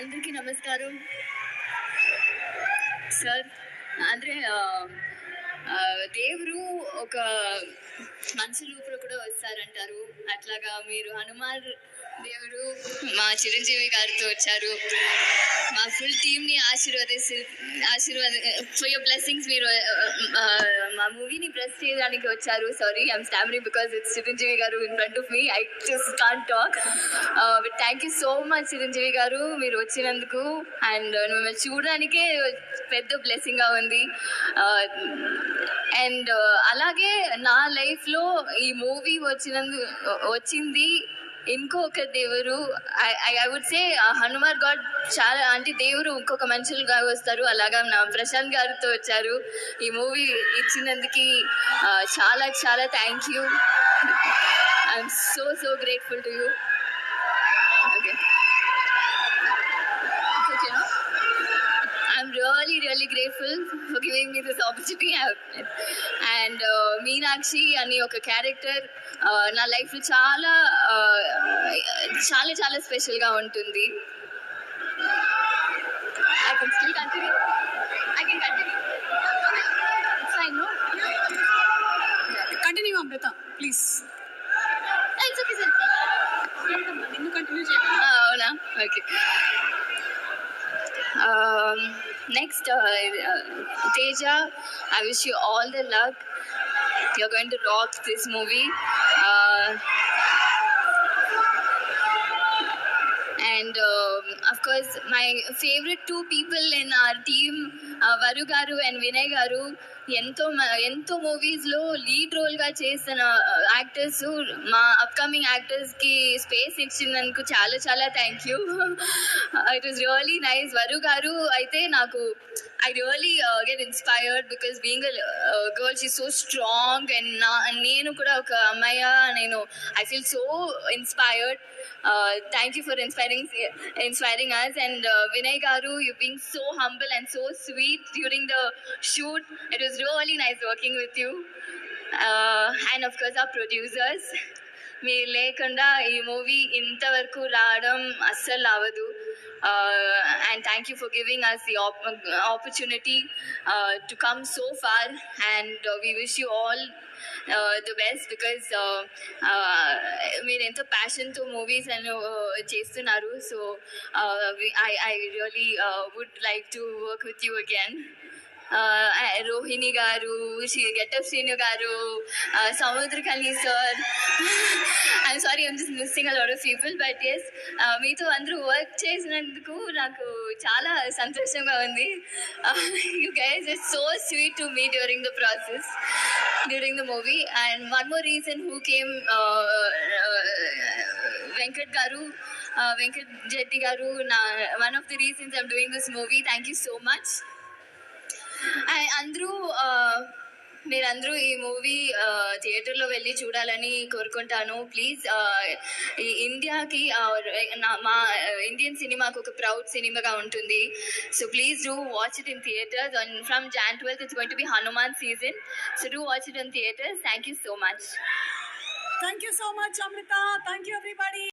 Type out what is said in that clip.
అందరికీ నమస్కారం సార్. ಅಂದ್ರೆ దేవుడు ఒక మనిషి రూపంలో కూడా వస్తారంటారు. అట్లాగా మీరు హనుమాన్ దేవుడు మా చిరంజీవి గారితో వచ్చారు. మా ఫుల్ టీమ్ ని ఆశీర్వాద ఫర్ యువర్ బ్లెస్సింగ్స్. మీరు మా మూవీని ప్రెస్ చేయడానికి వచ్చారు. Sorry, I'm stammering because it's Chiranjeevi garu in front of me. I just can't talk. But thank you so much Chiranjeevi garu, మీరు వచ్చినందుకు. అండ్ మిమ్మల్ని చూడడానికే పెద్ద బ్లెస్సింగ్ గా ఉంది. అండ్ అలాగే నా లైఫ్లో ఈ మూవీ వచ్చింది ఇంకొక దేవుడు. I would say Hanuman god. చాలా అంటే దేవుడు ఇంకొక మనుషులుగా వస్తారు. అలాగా నా ప్రశాంత్ గారితో వచ్చారు. ఈ మూవీ ఇచ్చినందుకు చాలా చాలా thank you. I'm so grateful to you. Okay, I'm really grateful for giving me this opportunity. And Meenakshi అని ఒక క్యారెక్టర్ నా లైఫ్లో చాలా చాలా చాలా స్పెషల్గా ఉంటుంది. I can still continue. I can continue. It's fine, no? Continue, Amrita, please. It's okay, sir. నిన్ను కంటిన్యూ చేయండి. అవునా? Okay. Next, Teja, I wish you all the luck. You're going to rock this movie. And of course, my favorite two people in our team, Varu Garu and Vinay Garu, ఎంతో మూవీస్లో lead రోల్గా చేసిన actors, మా upcoming యాక్టర్స్కి space ఇచ్చినందుకు చాలా చాలా thank you. It was really nice. వరు గారు అయితే నాకు I really get inspired because being a girl, she's so strong, and నేను కూడా ఒక అమ్మాయి, I feel so inspired. Thank you for inspiring us. And Vinay Garu, you being so humble and so sweet during the shoot. It was really nice working with you. And of course our producers, మీరు లేకుండా ఈ movie ఇంతవరకు రావడం అస్సలు అవ్వదు. And thank you for giving us the opportunity to come so far. And we wish you all the best because మీరు ఎంతో ప్యాషన్తో movies అని చేస్తున్నారు. So I really would like to work with you again. Rohini garu, Getup Srinu garu, Samuthirakani sir. I'm sorry, I'm just missing a lot of people. But yes, మీతో అందరూ work చేసినందుకు నాకు చాలా సంతోషంగా ఉంది. You guys are so sweet to me during the process, during the movie. And one more reason who came, Venkat garu, Venkat Jetty garu. One of the reasons I'm doing this movie. Thank you so much. మీరందరూ ఈ movie థియేటర్లో వెళ్ళి చూడాలని కోరుకుంటాను. Please, ఈ ఇండియాకి, మా Indian సినిమాకు ఒక ప్రౌడ్ సినిమాగా ఉంటుంది. So please do watch it in theatres. From Jan 12th it's going to be Hanuman season. So do watch it in theaters. Thank you so much. Thank you so much, Amrita. Thank you, everybody.